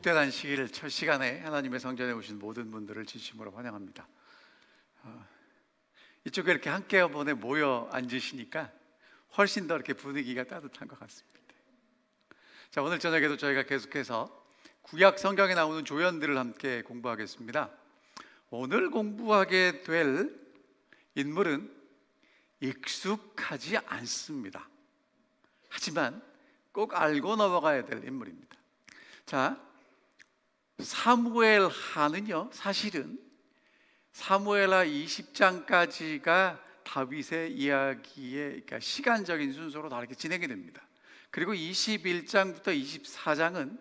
복된 안식일 첫 시간에 하나님의 성전에 오신 모든 분들을 진심으로 환영합니다. 이쪽에 이렇게 한꺼번에 모여 앉으시니까 훨씬 더 이렇게 분위기가 따뜻한 것 같습니다. 자, 오늘 저녁에도 저희가 계속해서 구약 성경에 나오는 조연들을 함께 공부하겠습니다. 오늘 공부하게 될 인물은 익숙하지 않습니다. 하지만 꼭 알고 넘어가야 될 인물입니다. 자, 사무엘하는요, 사실은 사무엘하 20장까지가 다윗의 이야기의 그러니까 시간적인 순서로 다 이렇게 진행이 됩니다. 그리고 21장부터 24장은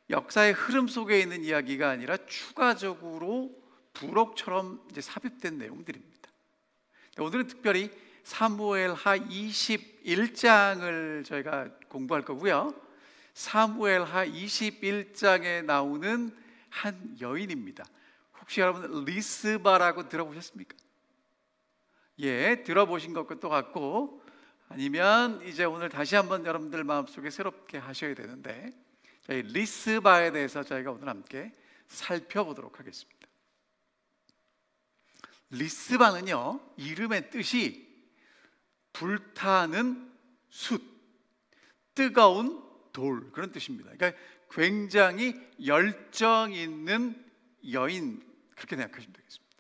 역사의 흐름 속에 있는 이야기가 아니라 추가적으로 부록처럼 이제 삽입된 내용들입니다. 오늘은 특별히 사무엘하 21장을 저희가 공부할 거고요. 사무엘하 21장에 나오는 한 여인입니다. 혹시 여러분 리스바라고 들어보셨습니까? 예, 들어보신 것도 같고, 아니면 이제 오늘 다시 한번 여러분들 마음속에 새롭게 하셔야 되는데, 저희 리스바에 대해서 저희가 오늘 함께 살펴보도록 하겠습니다. 리스바는요, 이름의 뜻이 불타는 숯, 뜨거운 돌, 그런 뜻입니다. 그러니까 굉장히 열정 있는 여인, 그렇게 생각하시면 되겠습니다.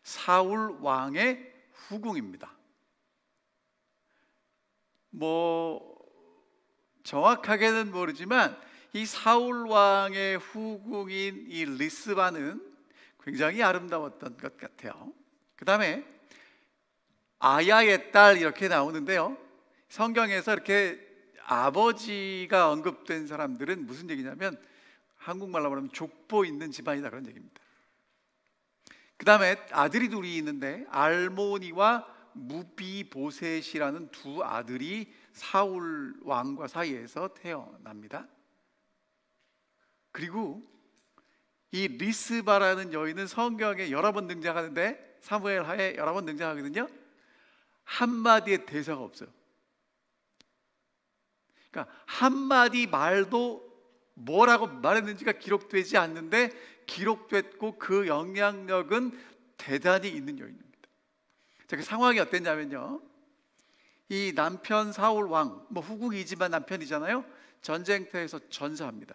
사울 왕의 후궁입니다. 정확하게는 모르지만 이 사울 왕의 후궁인 이 리스바는 굉장히 아름다웠던 것 같아요. 그 다음에 아야의 딸 이렇게 나오는데요, 성경에서 이렇게 아버지가 언급된 사람들은 무슨 얘기냐면 한국말로 말하면 족보 있는 집안이다, 그런 얘기입니다. 그 다음에 아들이 둘이 있는데 알모니와 무비보셋이라는 두 아들이 사울 왕과 사이에서 태어납니다. 그리고 이 리스바라는 여인은 성경에 여러 번 등장하는데, 사무엘하에 여러 번 등장하거든요. 한마디의 대사가 없어요. 그러니까 한마디 말도 뭐라고 말했는지가 기록되지 않는데 기록됐고 그 영향력은 대단히 있는 여인입니다. 자, 그 상황이 어땠냐면요, 이 남편 사울 왕, 후궁이지만 남편이잖아요. 전쟁터에서 전사합니다.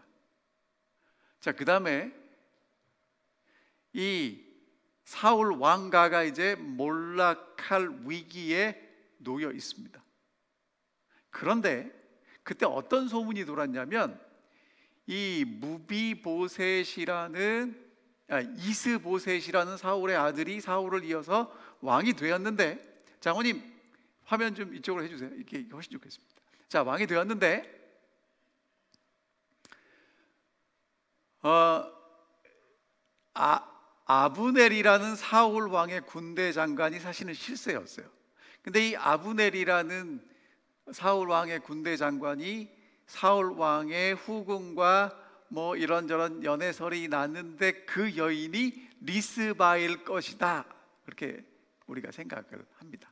자, 그 다음에 이 사울 왕가가 이제 몰락할 위기에 놓여 있습니다. 그런데 그때 어떤 소문이 돌았냐면, 이 이스보셋이라는 사울의 아들이 사울을 이어서 왕이 되었는데, 장모님 화면 좀 이쪽으로 해주세요. 이렇게 훨씬 좋겠습니다. 자, 왕이 되었는데 아브넬이라는 사울 왕의 군대 장관이 사실은 실세였어요. 근데 이 아브넬이라는 사울 왕의 군대 장관이 사울 왕의 후궁과 이런저런 연애설이 났는데 그 여인이 리스바일 것이다, 그렇게 우리가 생각을 합니다.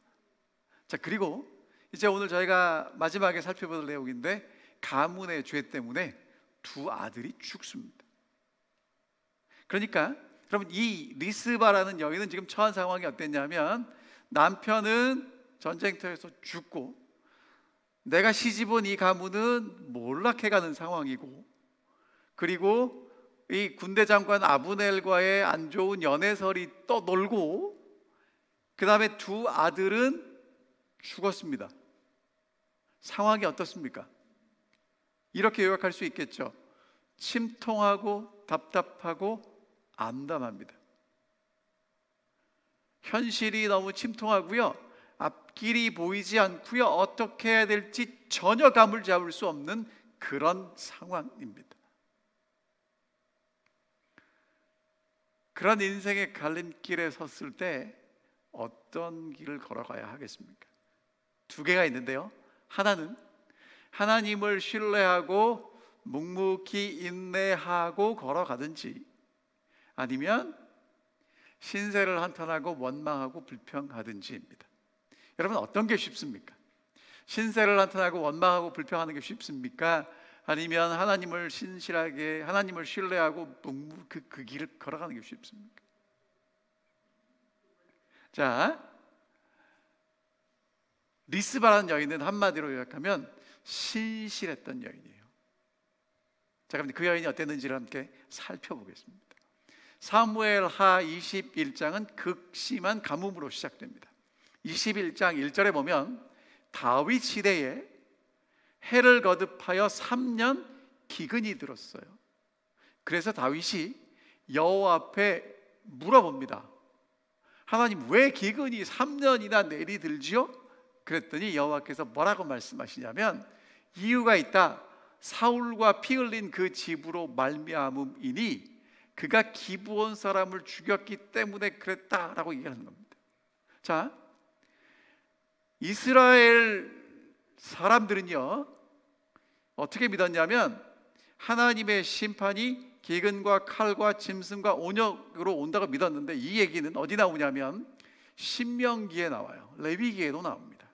자, 그리고 이제 오늘 저희가 마지막에 살펴볼 내용인데, 가문의 죄 때문에 두 아들이 죽습니다. 그러니까 여러분, 이 리스바라는 여인은 지금 처한 상황이 어땠냐면, 남편은 전쟁터에서 죽고 내가 시집온 이 가문은 몰락해가는 상황이고, 그리고 이 군대 장관 아브넬과의 안 좋은 연애설이 떠돌고, 그 다음에 두 아들은 죽었습니다. 상황이 어떻습니까? 이렇게 요약할 수 있겠죠. 침통하고 답답하고 암담합니다. 현실이 너무 침통하고요, 앞길이 보이지 않고요, 어떻게 해야 될지 전혀 감을 잡을 수 없는 그런 상황입니다. 그런 인생의 갈림길에 섰을 때 어떤 길을 걸어가야 하겠습니까? 두 개가 있는데요, 하나는 하나님을 신뢰하고 묵묵히 인내하고 걸어가든지, 아니면 신세를 한탄하고 원망하고 불평하든지입니다. 여러분, 어떤 게 쉽습니까? 신세를 한탄하고 원망하고 불평하는 게 쉽습니까? 아니면 하나님을 신실하게 하나님을 신뢰하고 그 길을 걸어가는 게 쉽습니까? 자, 리스바라는 여인은 한마디로 요약하면 신실했던 여인이에요. 자, 그럼 그 여인이 어땠는지를 함께 살펴보겠습니다. 사무엘하 21장은 극심한 가뭄으로 시작됩니다. 21장 1절에 보면 다윗 시대에 해를 거듭하여 3년 기근이 들었어요. 그래서 다윗이 여호와 앞에 물어봅니다. 하나님, 왜 기근이 3년이나 내리들지요? 그랬더니 여호와께서 뭐라고 말씀하시냐면 이유가 있다. 사울과 피 흘린 그 집으로 말미암음이니 그가 기브온 사람을 죽였기 때문에 그랬다라고 얘기하는 겁니다. 자, 이스라엘 사람들은요 어떻게 믿었냐면 하나님의 심판이 기근과 칼과 짐승과 온역으로 온다고 믿었는데, 이 얘기는 어디 나오냐면 신명기에 나와요. 레위기에도 나옵니다.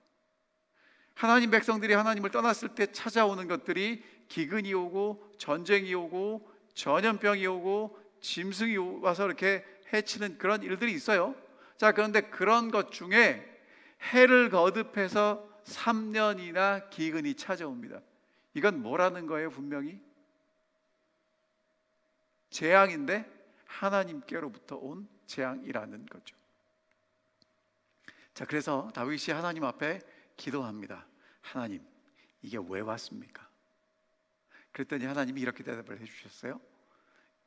하나님 백성들이 하나님을 떠났을 때 찾아오는 것들이 기근이 오고 전쟁이 오고 전염병이 오고 짐승이 와서 이렇게 해치는 그런 일들이 있어요. 자, 그런데 그런 것 중에 해를 거듭해서 3년이나 기근이 찾아옵니다. 이건 뭐라는 거예요? 분명히 재앙인데 하나님께로부터 온 재앙이라는 거죠. 자, 그래서 다윗이 하나님 앞에 기도합니다. 하나님, 이게 왜 왔습니까? 그랬더니 하나님이 이렇게 대답을 해주셨어요.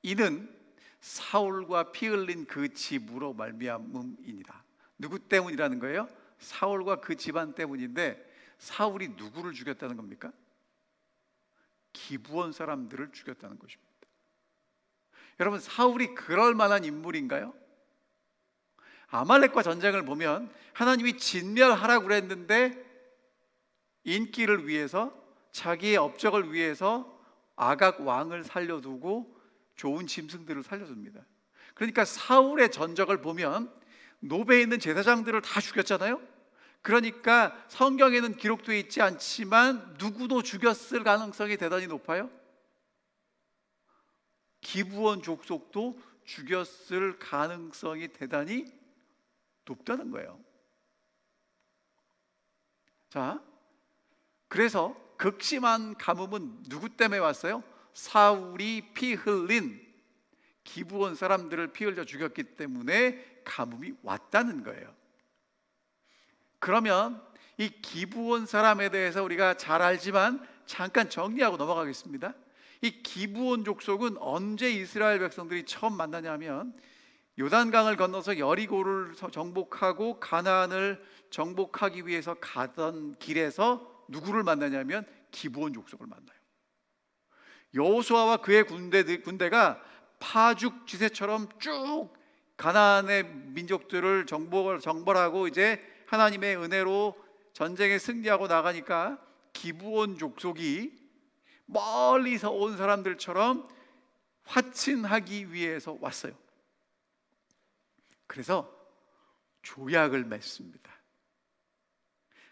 이는 사울과 피 흘린 그 집으로 말미암음이니라. 누구 때문이라는 거예요? 사울과 그 집안 때문인데, 사울이 누구를 죽였다는 겁니까? 기브온 사람들을 죽였다는 것입니다. 여러분, 사울이 그럴 만한 인물인가요? 아말렉과 전쟁을 보면 하나님이 진멸하라고 그랬는데 인기를 위해서, 자기의 업적을 위해서 아각 왕을 살려두고 좋은 짐승들을 살려줍니다. 그러니까 사울의 전적을 보면 노베에 있는 제사장들을 다 죽였잖아요. 그러니까 성경에는 기록되어 있지 않지만 누구도 죽였을 가능성이 대단히 높아요. 기브온 족속도 죽였을 가능성이 대단히 높다는 거예요. 자, 그래서 극심한 가뭄은 누구 때문에 왔어요? 사울이 피 흘린 기브온 사람들을 피 흘려 죽였기 때문에 가뭄이 왔다는 거예요. 그러면 이 기브온 사람에 대해서 우리가 잘 알지만 잠깐 정리하고 넘어가겠습니다. 이 기브온 족속은 언제 이스라엘 백성들이 처음 만나냐면 요단강을 건너서 여리고를 정복하고 가나안을 정복하기 위해서 가던 길에서 누구를 만나냐면 기브온 족속을 만나요. 여호수아와 그의 군대가 파죽 지세처럼 쭉 가나안의 민족들을 정벌하고 이제 하나님의 은혜로 전쟁에 승리하고 나가니까 기브온 족속이 멀리서 온 사람들처럼 화친하기 위해서 왔어요. 그래서 조약을 맺습니다.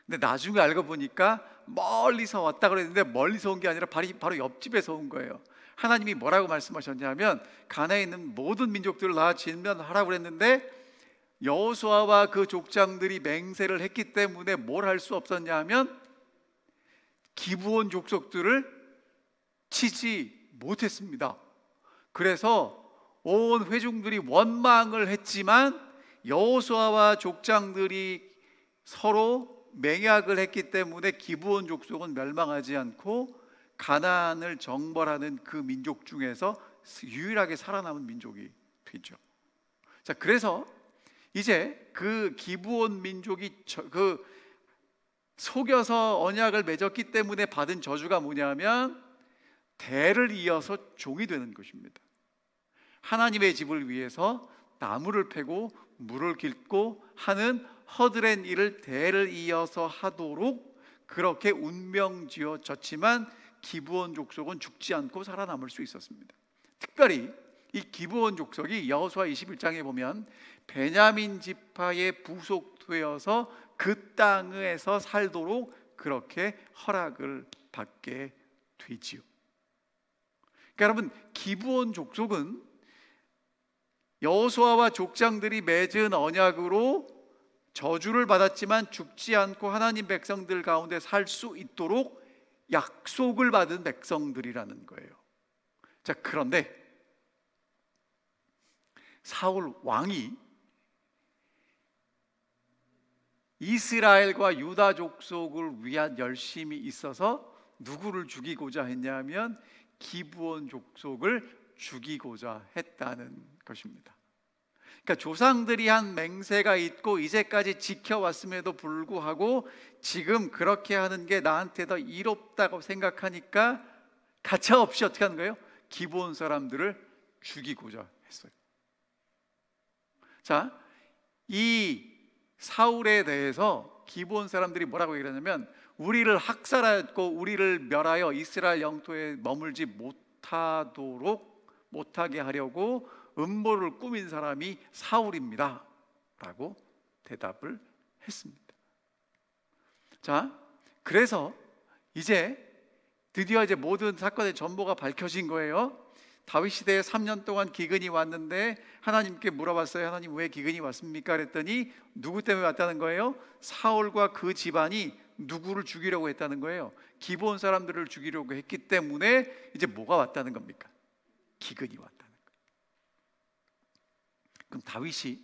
근데 나중에 알고 보니까 멀리서 왔다 그랬는데 멀리서 온 게 아니라 바로 옆집에서 온 거예요. 하나님이 뭐라고 말씀하셨냐면 가나안에 있는 모든 민족들을 다 진멸하라고 그랬는데 여호수아와 그 족장들이 맹세를 했기 때문에 뭘 할 수 없었냐 하면 기브온 족속들을 치지 못했습니다. 그래서 온 회중들이 원망을 했지만 여호수아와 족장들이 서로 맹약을 했기 때문에 기브온 족속은 멸망하지 않고 가나안을 정벌하는 그 민족 중에서 유일하게 살아남은 민족이 되죠. 자, 그래서 이제 그 기브온 민족이 그 속여서 언약을 맺었기 때문에 받은 저주가 뭐냐면 대를 이어서 종이 되는 것입니다. 하나님의 집을 위해서 나무를 패고 물을 깃고 하는 허드렛 일을 대를 이어서 하도록 그렇게 운명지어졌지만 기브온 족속은 죽지 않고 살아남을 수 있었습니다. 특별히 이 기브온 족속이 여호수아 21장에 보면 베냐민 지파에 부속되어서 그 땅에서 살도록 그렇게 허락을 받게 되지요. 그러니까 여러분, 기브온 족속은 여호수아와 족장들이 맺은 언약으로 저주를 받았지만 죽지 않고 하나님 백성들 가운데 살 수 있도록 약속을 받은 백성들이라는 거예요. 자, 그런데 사울 왕이 이스라엘과 유다 족속을 위한 열심이 있어서 누구를 죽이고자 했냐면 기브온 족속을 죽이고자 했다는 것입니다. 그러니까 조상들이 한 맹세가 있고 이제까지 지켜왔음에도 불구하고 지금 그렇게 하는 게 나한테 더 이롭다고 생각하니까 가차없이 어떻게 하는 거예요? 기브온 사람들을 죽이고자 했어요. 자, 이 사울에 대해서 기브온 사람들이 뭐라고 얘기하냐면 우리를 학살하였고 우리를 멸하여 이스라엘 영토에 머물지 못하게 하려고 음모를 꾸민 사람이 사울입니다 라고 대답을 했습니다. 자, 그래서 드디어 모든 사건의 전모가 밝혀진 거예요. 다윗 시대에 3년 동안 기근이 왔는데 하나님께 물어봤어요. 하나님, 왜 기근이 왔습니까? 그랬더니 누구 때문에 왔다는 거예요? 사울과 그 집안이 누구를 죽이려고 했다는 거예요. 기브온 사람들을 죽이려고 했기 때문에 이제 뭐가 왔다는 겁니까? 기근이 왔다는 거예요. 그럼 다윗이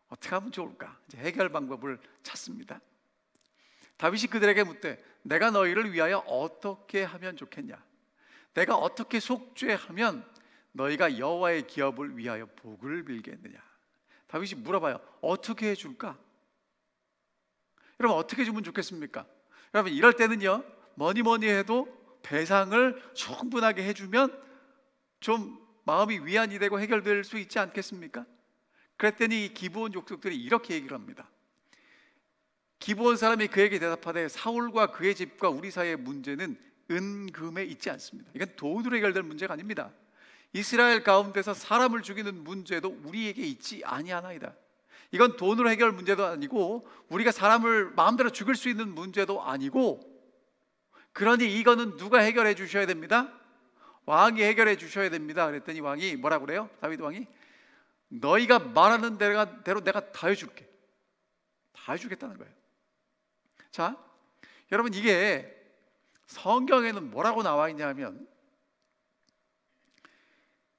어떻게 하면 좋을까? 이제 해결 방법을 찾습니다. 다윗이 그들에게 묻되 내가 너희를 위하여 어떻게 하면 좋겠냐? 내가 어떻게 속죄하면 너희가 여호와의 기업을 위하여 복을 빌겠느냐? 다윗이 물어봐요. 어떻게 해줄까? 여러분, 어떻게 주면 좋겠습니까? 여러분, 이럴 때는요, 뭐니 해도 배상을 충분하게 해주면 좀 마음이 위안이 되고 해결될 수 있지 않겠습니까? 그랬더니 이 기브온 족속들이 이렇게 얘기를 합니다. 기브온 사람이 그에게 대답하되 사울과 그의 집과 우리 사이의 문제는 은금에 있지 않습니다. 이건 돈으로 해결될 문제가 아닙니다. 이스라엘 가운데서 사람을 죽이는 문제도 우리에게 있지 아니하나이다. 이건 돈으로 해결 문제도 아니고 우리가 사람을 마음대로 죽일 수 있는 문제도 아니고, 그러니 이거는 누가 해결해 주셔야 됩니다? 왕이 해결해 주셔야 됩니다. 그랬더니 왕이 뭐라고 그래요? 다윗 왕이 너희가 말하는 대로 내가 다 해줄게. 다 해주겠다는 거예요. 자, 여러분, 이게 성경에는 뭐라고 나와 있냐면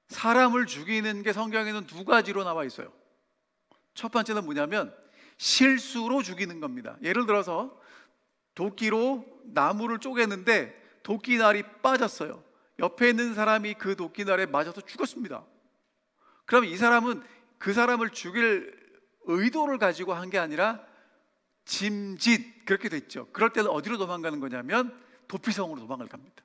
사람을 죽이는 게 성경에는 두 가지로 나와 있어요. 첫 번째는 뭐냐면 실수로 죽이는 겁니다. 예를 들어서 도끼로 나무를 쪼개는데 도끼날이 빠졌어요. 옆에 있는 사람이 그 도끼날에 맞아서 죽었습니다. 그러면 이 사람은 그 사람을 죽일 의도를 가지고 한 게 아니라 짐짓, 그렇게 됐죠. 그럴 때는 어디로 도망가는 거냐면 도피성으로 도망을 갑니다.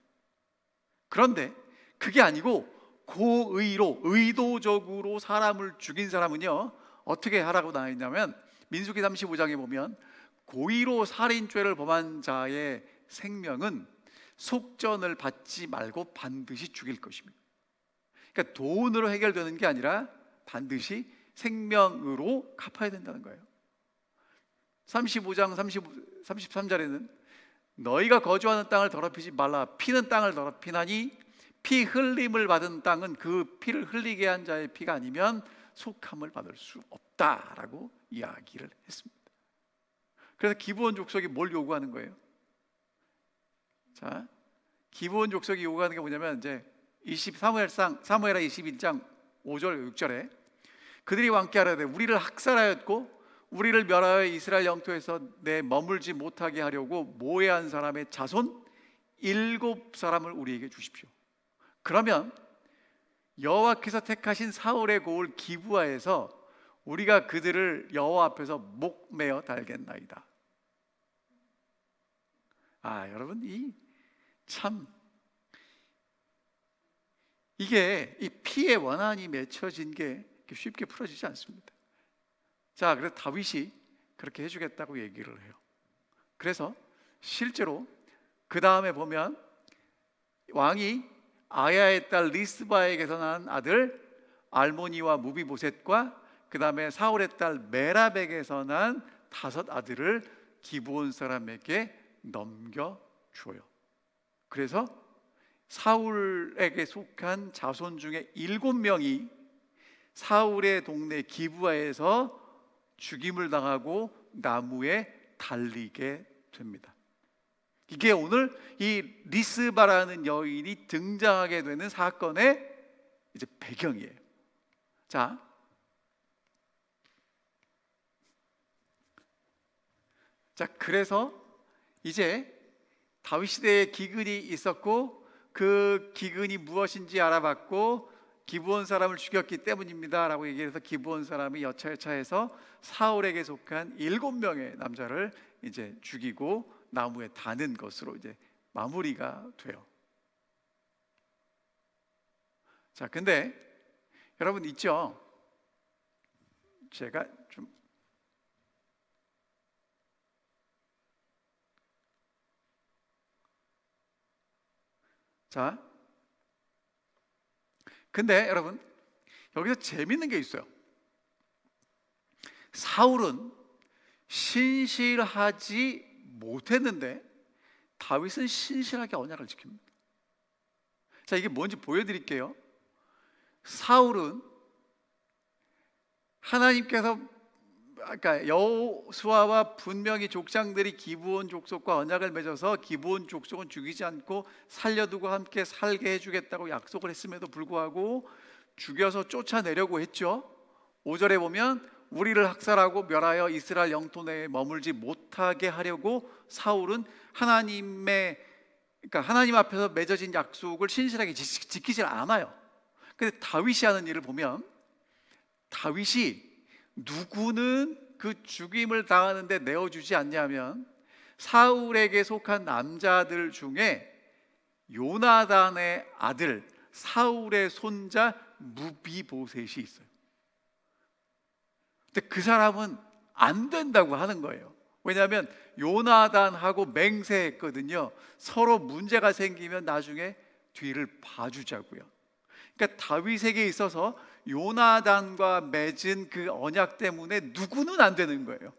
그런데 그게 아니고 고의로, 의도적으로 사람을 죽인 사람은요, 어떻게 하라고 나와 있냐면 민수기 35장에 보면 고의로 살인죄를 범한 자의 생명은 속전을 받지 말고 반드시 죽일 것입니다. 그러니까 돈으로 해결되는 게 아니라 반드시 생명으로 갚아야 된다는 거예요. 35장 33절에는 너희가 거주하는 땅을 더럽히지 말라. 피는 땅을 더럽히나니 피 흘림을 받은 땅은 그 피를 흘리게 한 자의 피가 아니면 속함을 받을 수 없다라고 이야기를 했습니다. 그래서 기브온 족속이 뭘 요구하는 거예요? 자, 기브온 족속이 요구하는 게 뭐냐면 이제 사무엘하 21장 5절 6절에 그들이 왕께 하라되 우리를 학살하였고 우리를 멸하여 이스라엘 영토에서 내 머물지 못하게 하려고 모해한 사람의 자손 7사람을 우리에게 주십시오. 그러면 여호와께서 택하신 사울의 고을 기브아에서 우리가 그들을 여호와 앞에서 목매어 달겠나이다. 여러분, 이게 이 피의 원한이 맺혀진 게 쉽게 풀어지지 않습니다. 자, 그래서 다윗이 그렇게 해주겠다고 얘기를 해요. 그래서 실제로 그 다음에 보면 왕이 아야의 딸 리스바에게서 난 아들 알모니와 무비보셋과 그 다음에 사울의 딸 메랍에게서 난 5 아들을 기브온 사람에게 넘겨줘요. 그래서 사울에게 속한 자손 중에 7명이 사울의 동네 기브아에서 죽임을 당하고 나무에 달리게 됩니다. 이게 오늘 이 리스바라는 여인이 등장하게 되는 사건의 이제 배경이에요. 자, 그래서 이제 다윗 시대에 기근이 있었고 그 기근이 무엇인지 알아봤고 기브온 사람을 죽였기 때문입니다 라고 얘기해서 기브온 사람이 여차여차해서 사울에게 속한 7명의 남자를 이제 죽이고 나무에 다는 것으로 이제 마무리가 돼요. 자, 근데 여러분 있죠? 제가 좀 자, 근데 여러분 여기서 재밌는 게 있어요. 사울은 신실하지 못했는데 다윗은 신실하게 언약을 지킵니다. 자, 이게 뭔지 보여드릴게요. 사울은 하나님께서 그러니까 여호수아와 분명히 족장들이 기브온 족속과 언약을 맺어서 기브온 족속은 죽이지 않고 살려두고 함께 살게 해주겠다고 약속을 했음에도 불구하고 죽여서 쫓아내려고 했죠. 5절에 보면 우리를 학살하고 멸하여 이스라엘 영토 내에 머물지 못하게 하려고 사울은 그러니까 하나님 앞에서 맺어진 약속을 신실하게 지키질 않아요. 근데 다윗이 하는 일을 보면 다윗이 누구는 그 죽임을 당하는데 내어주지 않냐면 사울에게 속한 남자들 중에 요나단의 아들 사울의 손자 무비보셋이 있어요. 근데 그 사람은 안 된다고 하는 거예요. 왜냐하면 요나단하고 맹세했거든요. 서로 문제가 생기면 나중에 뒤를 봐주자고요. 그러니까 다윗에게 있어서 요나단과 맺은 그 언약 때문에 누구는 안 되는 거예요.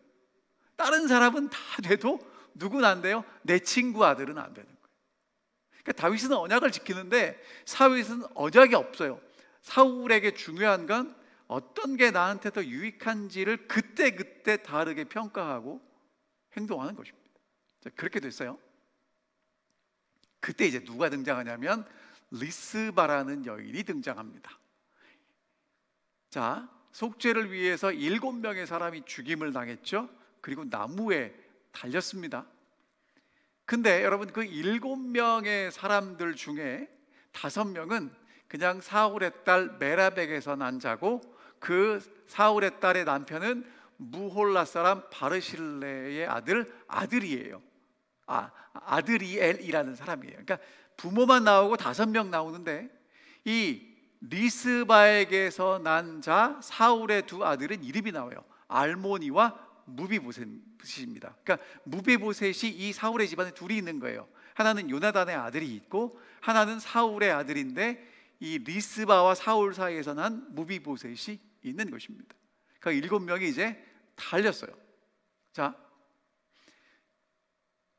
다른 사람은 다 돼도 누구는 안 돼요? 내 친구 아들은 안 되는 거예요. 그러니까 다윗은 언약을 지키는데 사울은 언약이 없어요. 사울에게 중요한 건 어떤 게 나한테 더 유익한지를 그때그때 다르게 평가하고 행동하는 것입니다. 자, 그렇게 됐어요. 그때 이제 누가 등장하냐면 리스바라는 여인이 등장합니다. 자, 속죄를 위해서 7명의 사람이 죽임을 당했죠. 그리고 나무에 달렸습니다. 근데 여러분 그 7명의 사람들 중에 5명은 그냥 사울의 딸 메라백에서 난 자고 그 사울의 딸의 남편은 무홀라 사람 바르실레의 아들이에요. 아드리엘이라는 사람이에요. 그러니까 부모만 나오고 5명 나오는데 이 리스바에게서 난 자 사울의 두 아들은 이름이 나와요. 알모니와 무비보셋입니다. 그러니까 무비보셋이 이 사울의 집안에 둘이 있는 거예요. 하나는 요나단의 아들이 있고 하나는 사울의 아들인데 이 리스바와 사울 사이에서 난 무비보셋이 있는 것입니다. 그 7명이 이제 달렸어요. 자,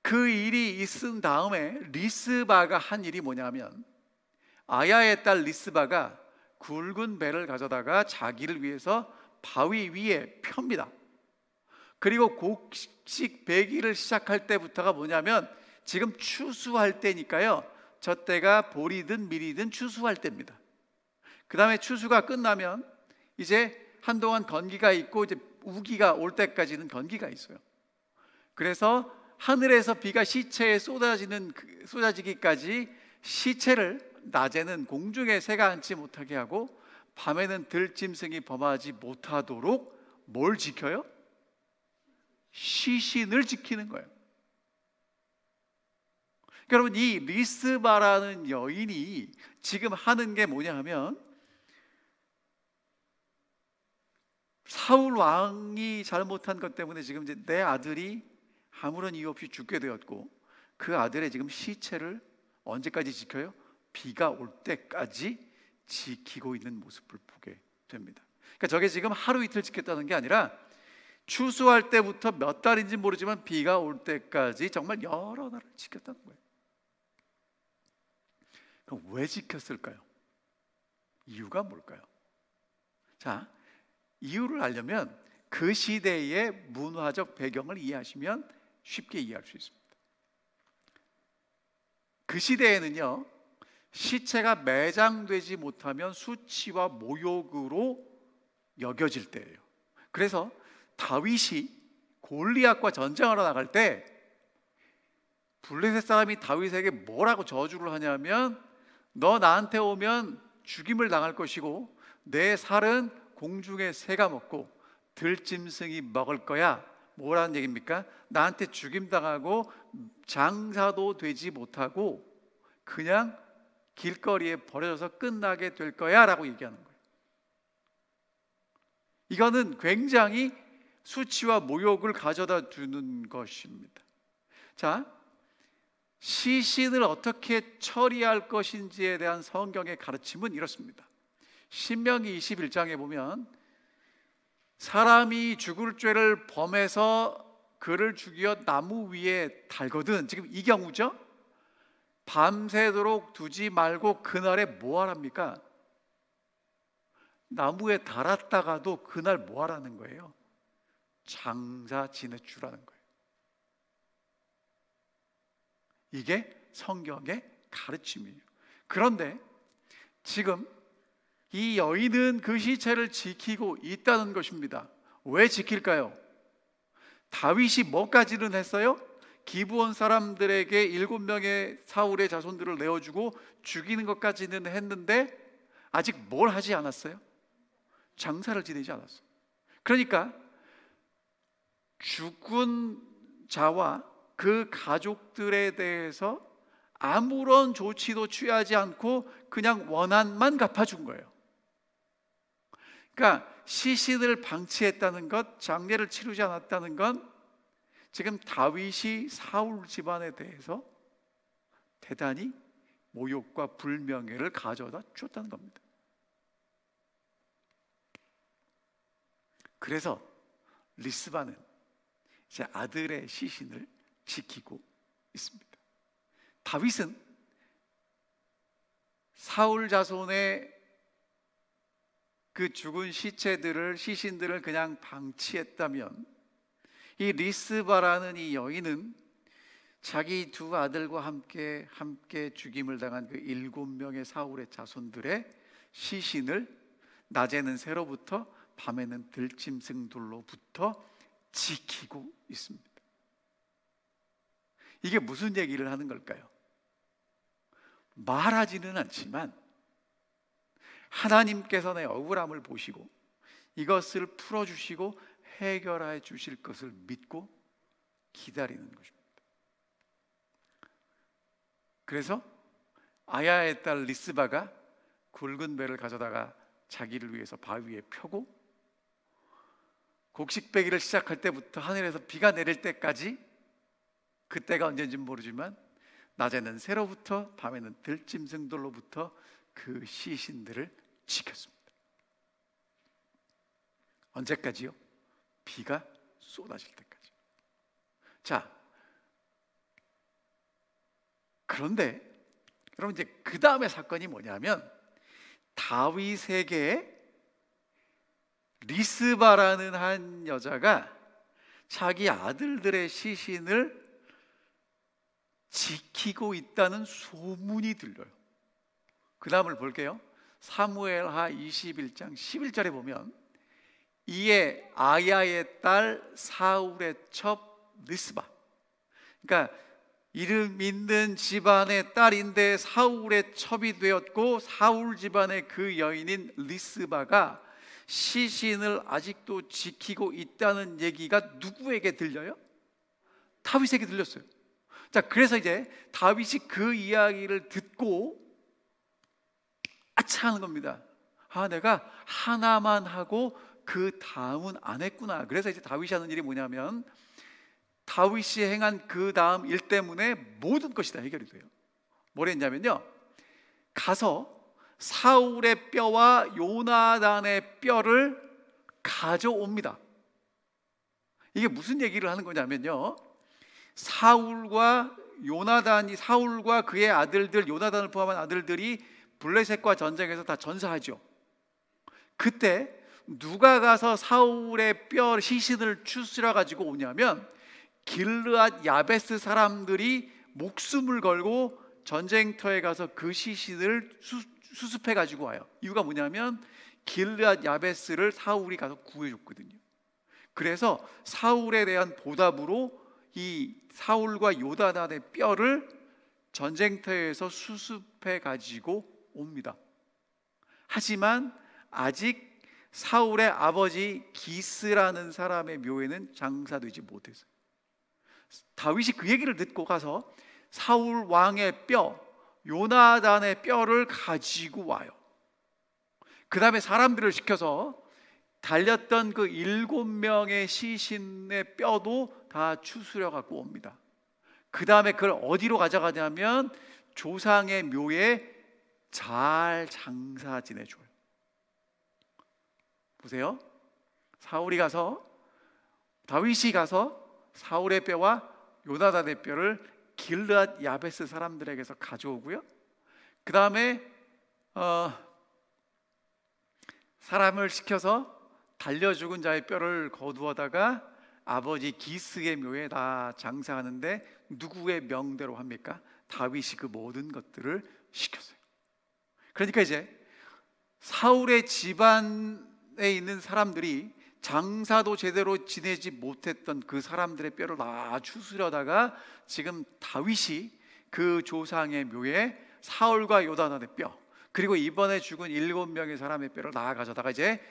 그 일이 있은 다음에 리스바가 한 일이 뭐냐면 아야의 딸 리스바가 굵은 배를 가져다가 자기를 위해서 바위 위에 펴니다. 그리고 곡식 배기를 시작할 때부터가 뭐냐면 지금 추수할 때니까요. 저 때가 보리든 밀이든 추수할 때입니다. 그 다음에 추수가 끝나면 이제 한동안 건기가 있고 이제 우기가 올 때까지는 건기가 있어요. 그래서 하늘에서 비가 시체에 쏟아지기까지 시체를 낮에는 공중에 새가 앉지 못하게 하고 밤에는 들짐승이 범하지 못하도록 뭘 지켜요? 시신을 지키는 거예요. 여러분 이 리스바라는 여인이 지금 하는 게 뭐냐 하면 사울 왕이 잘못한 것 때문에 지금 이제 내 아들이 아무런 이유 없이 죽게 되었고 그 아들의 지금 시체를 언제까지 지켜요? 비가 올 때까지 지키고 있는 모습을 보게 됩니다. 그러니까 저게 지금 하루 이틀 지켰다는 게 아니라 추수할 때부터 몇 달인지 모르지만 비가 올 때까지 정말 여러 날을 지켰다는 거예요. 그럼 왜 지켰을까요? 이유가 뭘까요? 자, 이유를 알려면 그 시대의 문화적 배경을 이해하시면 쉽게 이해할 수 있습니다. 그 시대에는요, 시체가 매장되지 못하면 수치와 모욕으로 여겨질 때예요. 그래서 다윗이 골리앗과 전쟁하러 나갈 때 블레셋 사람이 다윗에게 뭐라고 저주를 하냐면, 너 나한테 오면 죽임을 당할 것이고 내 살은 공중의 새가 먹고 들짐승이 먹을 거야. 뭐라는 얘기입니까? 나한테 죽임당하고 장사도 되지 못하고 그냥 길거리에 버려져서 끝나게 될 거야 라고 얘기하는 거예요. 이거는 굉장히 수치와 모욕을 가져다 주는 것입니다. 자, 시신을 어떻게 처리할 것인지에 대한 성경의 가르침은 이렇습니다. 신명기 21장에 보면 사람이 죽을 죄를 범해서 그를 죽여 나무 위에 달거든, 지금 이 경우죠. 밤새도록 두지 말고 그날에 뭐 하랍니까? 나무에 달았다가도 그날 뭐 하라는 거예요? 장사 지내주라는 거예요. 이게 성경의 가르침이에요. 그런데 지금 이 여인은 그 시체를 지키고 있다는 것입니다. 왜 지킬까요? 다윗이 뭐까지는 했어요? 기브온 사람들에게 7명의 사울의 자손들을 내어주고 죽이는 것까지는 했는데 아직 뭘 하지 않았어요? 장사를 지내지 않았어요. 그러니까 죽은 자와 그 가족들에 대해서 아무런 조치도 취하지 않고 그냥 원한만 갚아준 거예요. 그러니까 시신을 방치했다는 것, 장례를 치르지 않았다는 건 지금 다윗이 사울 집안에 대해서 대단히 모욕과 불명예를 가져다 줬다는 겁니다. 그래서 리스바는 이제 아들의 시신을 지키고 있습니다. 다윗은 사울 자손의 그 죽은 시신들을 그냥 방치했다면, 이 리스바라는 이 여인은 자기 두 아들과 함께 죽임을 당한 그 7명의 사울의 자손들의 시신을 낮에는 새로부터 밤에는 들짐승들로부터 지키고 있습니다. 이게 무슨 얘기를 하는 걸까요? 말하지는 않지만 하나님께서 내 억울함을 보시고 이것을 풀어주시고 해결해 주실 것을 믿고 기다리는 것입니다. 그래서 아야의 딸 리스바가 굵은 배를 가져다가 자기를 위해서 바위에 펴고, 곡식배기를 시작할 때부터 하늘에서 비가 내릴 때까지, 그때가 언제인지는 모르지만 낮에는 새로부터 밤에는 들짐승들로부터 그 시신들을 지켰습니다. 언제까지요? 비가 쏟아질 때까지. 자, 그런데 여러분, 이제 그 다음에 사건이 뭐냐면, 다윗에게 리스바라는 한 여자가 자기 아들들의 시신을 지키고 있다는 소문이 들려요. 그 다음을 볼게요. 사무엘하 21장 11절에 보면, 이에 아야의 딸 사울의 첩 리스바, 그러니까 이름 있는 집안의 딸인데 사울의 첩이 되었고, 사울 집안의 그 여인인 리스바가 시신을 아직도 지키고 있다는 얘기가 누구에게 들려요? 다윗에게 들렸어요. 자, 그래서 이제 다윗이 그 이야기를 듣고 아차 하는 겁니다. 아, 내가 하나만 하고 그 다음은 안 했구나. 그래서 이제 다윗이 하는 일이 뭐냐면, 다윗이 행한 그 다음 일 때문에 모든 것이 다 해결이 돼요. 뭘 했냐면요, 가서 사울의 뼈와 요나단의 뼈를 가져옵니다. 이게 무슨 얘기를 하는 거냐면요, 사울과 요나단이 사울과 그의 아들들, 요나단을 포함한 아들들이 블레셋과 전쟁에서 다 전사하죠. 그때 누가 가서 사울의 뼈 시신을 추스려 가지고 오냐면 길르앗 야베스 사람들이 목숨을 걸고 전쟁터에 가서 그 시신을 수습해 가지고 와요. 이유가 뭐냐면 길르앗 야베스를 사울이 가서 구해줬거든요. 그래서 사울에 대한 보답으로 이 사울과 요나단의 뼈를 전쟁터에서 수습해 가지고 옵니다. 하지만 아직 사울의 아버지 기스라는 사람의 묘에는 장사되지 못했어요. 다윗이 그 얘기를 듣고 가서 사울 왕의 뼈, 요나단의 뼈를 가지고 와요. 그 다음에 사람들을 시켜서 달렸던 그 7명의 시신의 뼈도 다 추스려 갖고 옵니다. 그 다음에 그걸 어디로 가져가냐면 조상의 묘에 잘 장사 지내줘요. 보세요. 다윗이 가서 사울의 뼈와 요나단의 뼈를 길르앗 야베스 사람들에게서 가져오고요. 그 다음에 사람을 시켜서 달려 죽은 자의 뼈를 거두어다가 아버지 기스의 묘에 다 장사하는데 누구의 명대로 합니까? 다윗이 그 모든 것들을 시켰어요. 그러니까 이제 사울의 집안에 있는 사람들이 장사도 제대로 지내지 못했던 그 사람들의 뼈를 다 추스려다가 지금 다윗이 그 조상의 묘에 사울과 요나단의 뼈, 그리고 이번에 죽은 7명의 사람의 뼈를 다 가져다가 이제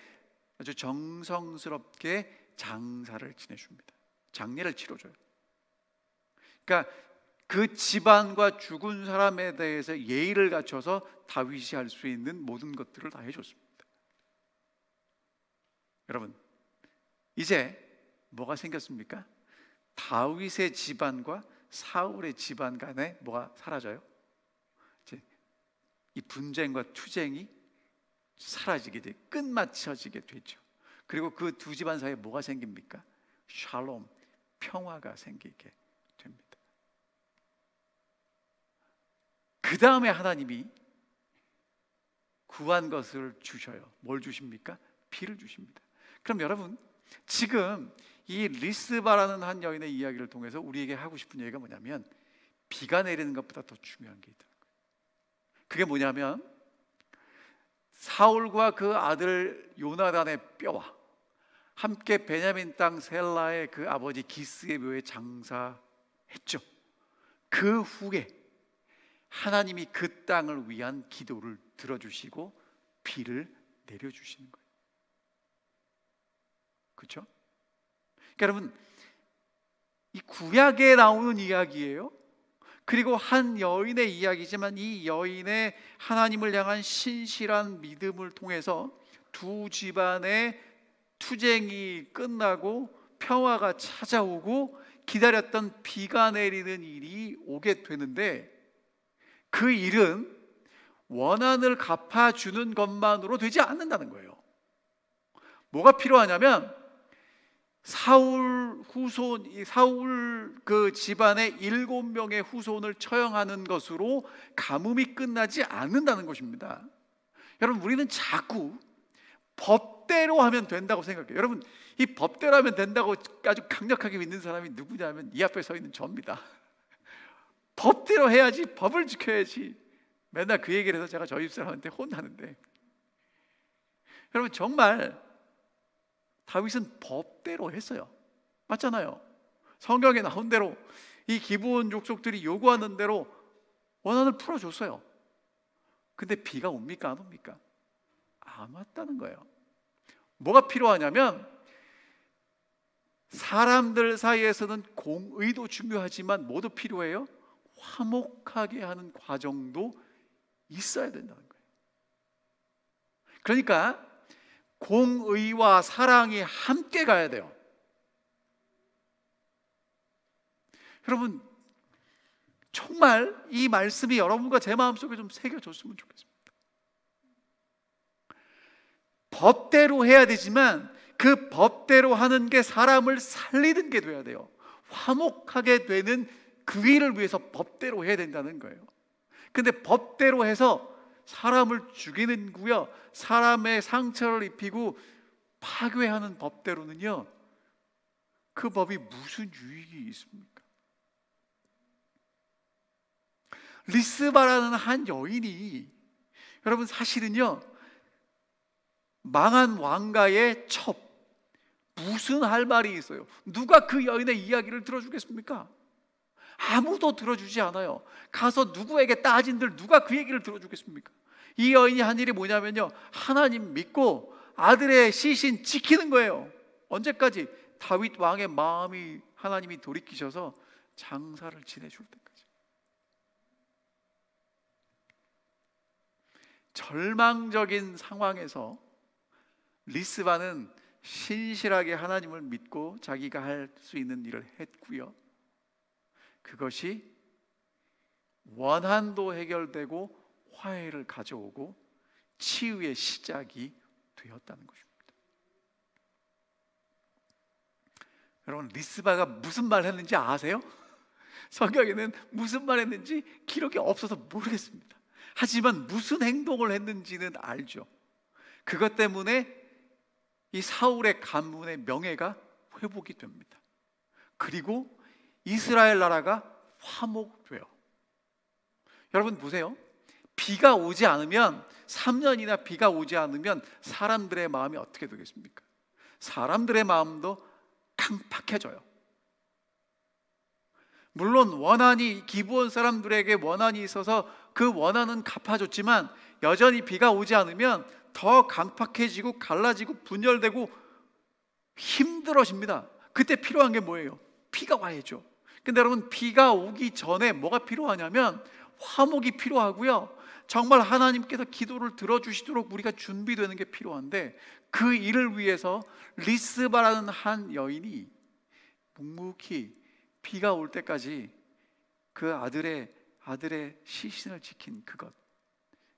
아주 정성스럽게 장사를 지내줍니다. 장례를 치러줘요. 그러니까 그 집안과 죽은 사람에 대해서 예의를 갖춰서 다윗이 할 수 있는 모든 것들을 다 해줬습니다. 여러분, 이제 뭐가 생겼습니까? 다윗의 집안과 사울의 집안 간에 뭐가 사라져요? 이제 이 분쟁과 투쟁이 사라지게 돼, 끝마쳐지게 되죠. 그리고 그 두 집안 사이에 뭐가 생깁니까? 샬롬, 평화가 생기게 됩니다. 그 다음에 하나님이 구한 것을 주셔요. 뭘 주십니까? 피를 주십니다. 그럼 여러분, 지금 이 리스바라는 한 여인의 이야기를 통해서 우리에게 하고 싶은 얘기가 뭐냐면 비가 내리는 것보다 더 중요한 게 있다는 거예요. 그게 뭐냐면 사울과 그 아들 요나단의 뼈와 함께 베냐민 땅 셀라의 그 아버지 기스의 묘에 장사했죠. 그 후에 하나님이 그 땅을 위한 기도를 들어주시고 비를 내려주시는 거예요. 그렇죠? 그러니까 여러분, 이 구약에 나오는 이야기예요. 그리고 한 여인의 이야기지만 이 여인의 하나님을 향한 신실한 믿음을 통해서 두 집안의 투쟁이 끝나고 평화가 찾아오고 기다렸던 비가 내리는 일이 오게 되는데, 그 일은 원한을 갚아주는 것만으로 되지 않는다는 거예요. 뭐가 필요하냐면 사울 그 집안의 7명의 후손을 처형하는 것으로 가뭄이 끝나지 않는다는 것입니다. 여러분, 우리는 자꾸 법대로 하면 된다고 생각해요. 여러분, 이 법대로 하면 된다고 아주 강력하게 믿는 사람이 누구냐면 이 앞에 서 있는 저입니다. 법대로 해야지, 법을 지켜야지. 맨날 그 얘기를 해서 제가 저희 집사람한테 혼나는데, 여러분, 정말 다윗은 법대로 했어요. 맞잖아요. 성경에 나온 대로 이 기브온 족속들이 요구하는 대로 원한을 풀어줬어요. 근데 비가 옵니까 안 옵니까? 안 왔다는 거예요. 뭐가 필요하냐면 사람들 사이에서는 공의도 중요하지만 뭐도 필요해요? 화목하게 하는 과정도 있어야 된다는 거예요. 그러니까 공의와 사랑이 함께 가야 돼요. 여러분, 정말 이 말씀이 여러분과 제 마음속에 좀 새겨졌으면 좋겠습니다. 법대로 해야 되지만 그 법대로 하는 게 사람을 살리는 게 돼야 돼요. 화목하게 되는 그 일을 위해서 법대로 해야 된다는 거예요. 근데 법대로 해서 사람을 죽이는 거요, 사람의 상처를 입히고 파괴하는 법대로는요, 그 법이 무슨 유익이 있습니까? 리스바라는 한 여인이, 여러분 사실은요, 망한 왕가의 첩, 무슨 할 말이 있어요? 누가 그 여인의 이야기를 들어주겠습니까? 아무도 들어주지 않아요. 가서 누구에게 따진들 누가 그 얘기를 들어주겠습니까? 이 여인이 한 일이 뭐냐면요, 하나님 믿고 아들의 시신 지키는 거예요. 언제까지? 다윗 왕의 마음이 하나님이 돌이키셔서 장사를 지내줄 때까지. 절망적인 상황에서 리스바는 신실하게 하나님을 믿고 자기가 할 수 있는 일을 했고요, 그것이 원한도 해결되고 화해를 가져오고 치유의 시작이 되었다는 것입니다. 여러분, 리스바가 무슨 말 했는지 아세요? 성경에는 무슨 말 했는지 기록이 없어서 모르겠습니다. 하지만 무슨 행동을 했는지는 알죠. 그것 때문에 이 사울의 가문의 명예가 회복이 됩니다. 그리고 이스라엘 나라가 화목돼요. 여러분 보세요. 비가 오지 않으면, 3년이나 비가 오지 않으면 사람들의 마음이 어떻게 되겠습니까? 사람들의 마음도 강팍해져요. 물론 원한이, 기브온 사람들에게 원한이 있어서 그 원한은 갚아줬지만 여전히 비가 오지 않으면 더 강팍해지고 갈라지고 분열되고 힘들어집니다. 그때 필요한 게 뭐예요? 비가 와야죠. 근데 여러분, 비가 오기 전에 뭐가 필요하냐면 화목이 필요하고요, 정말 하나님께서 기도를 들어주시도록 우리가 준비되는 게 필요한데, 그 일을 위해서 리스바라는 한 여인이 묵묵히 비가 올 때까지 그 아들의 시신을 지킨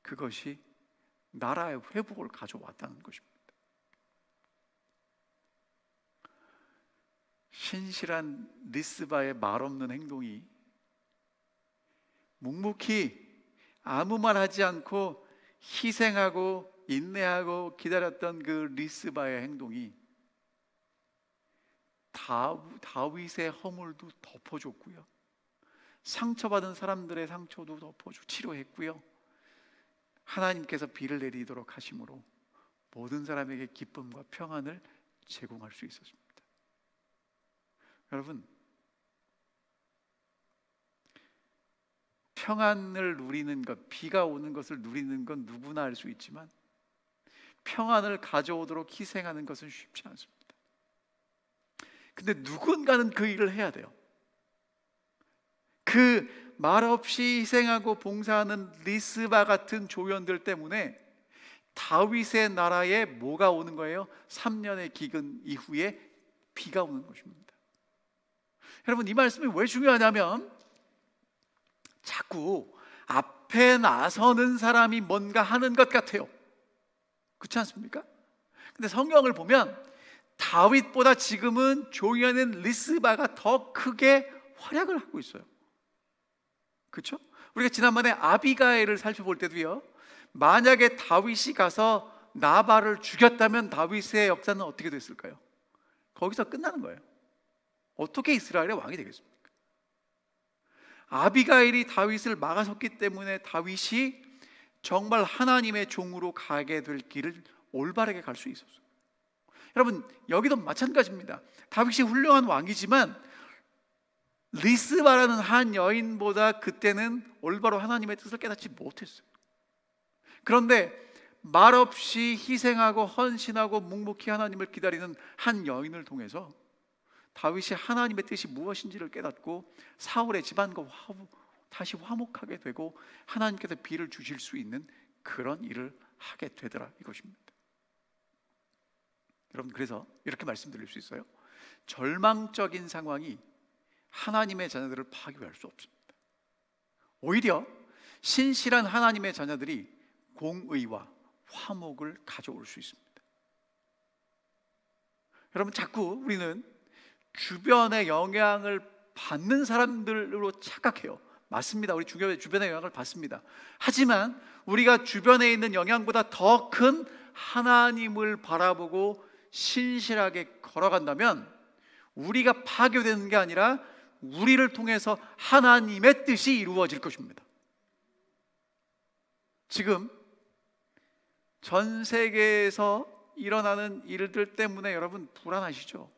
그것이 나라의 회복을 가져왔다는 것입니다. 신실한 리스바의 말없는 행동이, 묵묵히 아무 말 하지 않고 희생하고 인내하고 기다렸던 그 리스바의 행동이 다윗의 허물도 덮어줬고요, 상처받은 사람들의 상처도 덮어주고 치료했고요, 하나님께서 비를 내리도록 하심으로 모든 사람에게 기쁨과 평안을 제공할 수 있었습니다. 여러분, 평안을 누리는 것, 비가 오는 것을 누리는 건 누구나 알 수 있지만 평안을 가져오도록 희생하는 것은 쉽지 않습니다. 근데 누군가는 그 일을 해야 돼요. 그 말없이 희생하고 봉사하는 리스바 같은 조연들 때문에 다윗의 나라에 뭐가 오는 거예요? 3년의 기근 이후에 비가 오는 것입니다. 여러분, 이 말씀이 왜 중요하냐면 자꾸 앞에 나서는 사람이 뭔가 하는 것 같아요. 그렇지 않습니까? 근데 성경을 보면 다윗보다 지금은 조연인 리스바가 더 크게 활약을 하고 있어요. 그렇죠? 우리가 지난번에 아비가일을 살펴볼 때도요, 만약에 다윗이 가서 나발을 죽였다면 다윗의 역사는 어떻게 됐을까요? 거기서 끝나는 거예요. 어떻게 이스라엘의 왕이 되겠습니까? 아비가일이 다윗을 막아섰기 때문에 다윗이 정말 하나님의 종으로 가게 될 길을 올바르게 갈 수 있었어요. 여러분, 여기도 마찬가지입니다. 다윗이 훌륭한 왕이지만 리스바라는 한 여인보다 그때는 올바로 하나님의 뜻을 깨닫지 못했어요. 그런데 말없이 희생하고 헌신하고 묵묵히 하나님을 기다리는 한 여인을 통해서 다윗이 하나님의 뜻이 무엇인지를 깨닫고 사울의 집안과 다시 화목하게 되고 하나님께서 비를 주실 수 있는 그런 일을 하게 되더라, 이것입니다. 여러분, 그래서 이렇게 말씀드릴 수 있어요. 절망적인 상황이 하나님의 자녀들을 파괴할 수 없습니다. 오히려 신실한 하나님의 자녀들이 공의와 화목을 가져올 수 있습니다. 여러분, 자꾸 우리는 주변의 영향을 받는 사람들로 착각해요. 맞습니다. 우리 주변의 영향을 받습니다. 하지만 우리가 주변에 있는 영향보다 더 큰 하나님을 바라보고 신실하게 걸어간다면 우리가 파괴되는 게 아니라 우리를 통해서 하나님의 뜻이 이루어질 것입니다. 지금 전 세계에서 일어나는 일들 때문에 여러분 불안하시죠?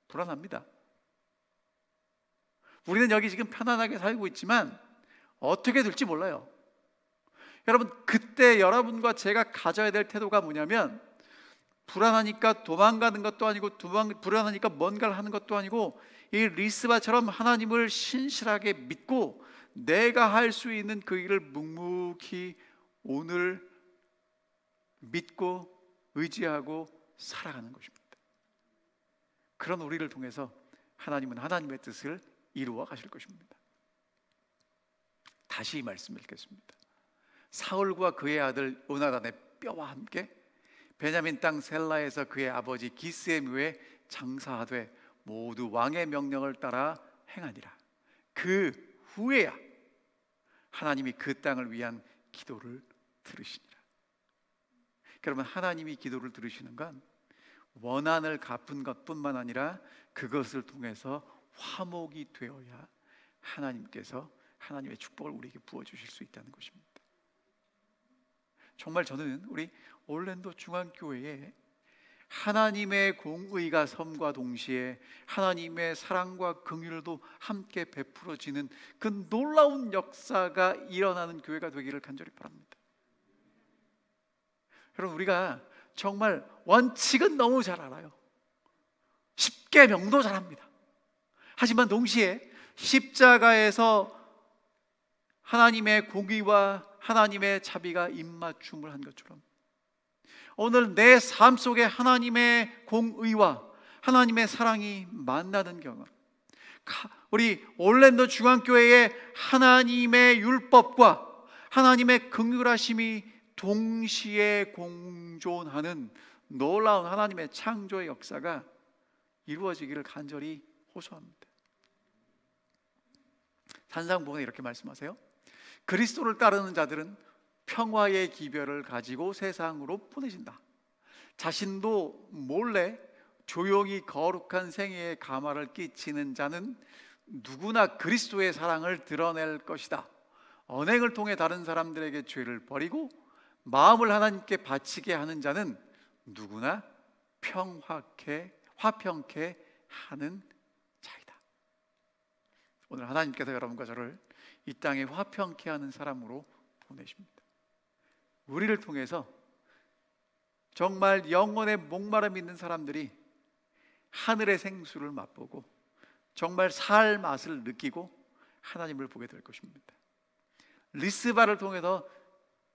불안합니다. 우리는 여기 지금 편안하게 살고 있지만 어떻게 될지 몰라요. 여러분, 그때 여러분과 제가 가져야 될 태도가 뭐냐면, 불안하니까 도망가는 것도 아니고 불안하니까 뭔가를 하는 것도 아니고, 이 리스바처럼 하나님을 신실하게 믿고 내가 할 수 있는 그 일을 묵묵히 오늘 믿고 의지하고 살아가는 것입니다. 그런 우리를 통해서 하나님은 하나님의 뜻을 이루어 가실 것입니다. 다시 이 말씀을 읽겠습니다. 사울과 그의 아들 요나단의 뼈와 함께 베냐민 땅 셀라에서 그의 아버지 기스의 묘에 장사하되 모두 왕의 명령을 따라 행하니라. 그 후에야 하나님이 그 땅을 위한 기도를 들으시니라. 그러면 하나님이 기도를 들으시는 건 원한을 갚은 것뿐만 아니라 그것을 통해서 화목이 되어야 하나님께서 하나님의 축복을 우리에게 부어주실 수 있다는 것입니다. 정말 저는 우리 올랜도 중앙교회에 하나님의 공의가 섬과 동시에 하나님의 사랑과 긍휼도 함께 베풀어지는 그 놀라운 역사가 일어나는 교회가 되기를 간절히 바랍니다. 여러분, 우리가 정말 원칙은 너무 잘 알아요. 십계명도 잘합니다. 하지만 동시에 십자가에서 하나님의 공의와 하나님의 자비가 입맞춤을 한 것처럼 오늘 내 삶 속에 하나님의 공의와 하나님의 사랑이 만나는 경험, 우리 올랜도 중앙교회의 하나님의 율법과 하나님의 긍휼하심이 동시에 공존하는 놀라운 하나님의 창조의 역사가 이루어지기를 간절히 호소합니다. 산상복음에 이렇게 말씀하세요. 그리스도를 따르는 자들은 평화의 기별을 가지고 세상으로 보내진다. 자신도 몰래 조용히 거룩한 생애에 가마를 끼치는 자는 누구나 그리스도의 사랑을 드러낼 것이다. 언행을 통해 다른 사람들에게 죄를 버리고 마음을 하나님께 바치게 하는 자는 누구나 화평케 하는 자이다. 오늘 하나님께서 여러분과 저를 이 땅에 화평케 하는 사람으로 보내십니다. 우리를 통해서 정말 영혼의 목마름 있는 사람들이 하늘의 생수를 맛보고 정말 살 맛을 느끼고 하나님을 보게 될 것입니다. 리스바를 통해서,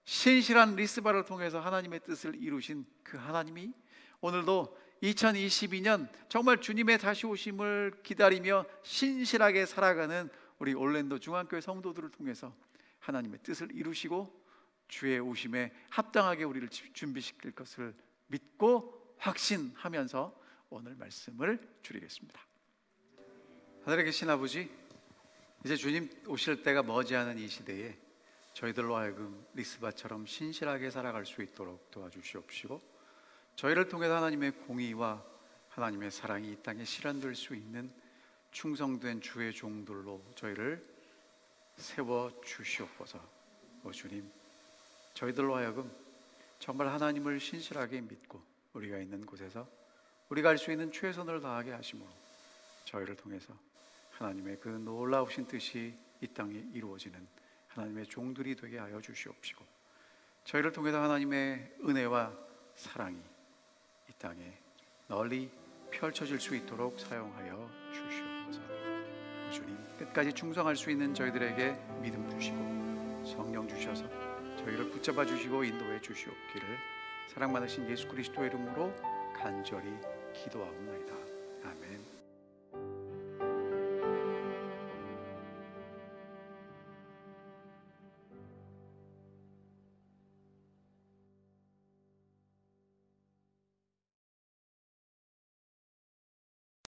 신실한 리스바를 통해서 하나님의 뜻을 이루신 그 하나님이 오늘도 2022년 정말 주님의 다시 오심을 기다리며 신실하게 살아가는 우리 올랜도 중앙교회 성도들을 통해서 하나님의 뜻을 이루시고 주의 오심에 합당하게 우리를 준비시킬 것을 믿고 확신하면서 오늘 말씀을 드리겠습니다. 하늘에 계신 아버지, 이제 주님 오실 때가 머지않은 이 시대에 저희들로 하여금 리스바처럼 신실하게 살아갈 수 있도록 도와주시옵시고, 저희를 통해서 하나님의 공의와 하나님의 사랑이 이 땅에 실현될 수 있는 충성된 주의 종들로 저희를 세워주시옵소서. 주님, 저희들로 하여금 정말 하나님을 신실하게 믿고 우리가 있는 곳에서 우리가 할 수 있는 최선을 다하게 하심으로 저희를 통해서 하나님의 그 놀라우신 뜻이 이 땅에 이루어지는 하나님의 종들이 되게 하여 주시옵시고, 저희를 통해서 하나님의 은혜와 사랑이 이 땅에 널리 펼쳐질 수 있도록 사용하여 주시옵소서. 주님, 끝까지 충성할 수 있는 저희들에게 믿음 주시고 성령 주셔서 저희를 붙잡아 주시고 인도해 주시옵기를 사랑 많으신 예수 그리스도의 이름으로 간절히 기도하옵나이다.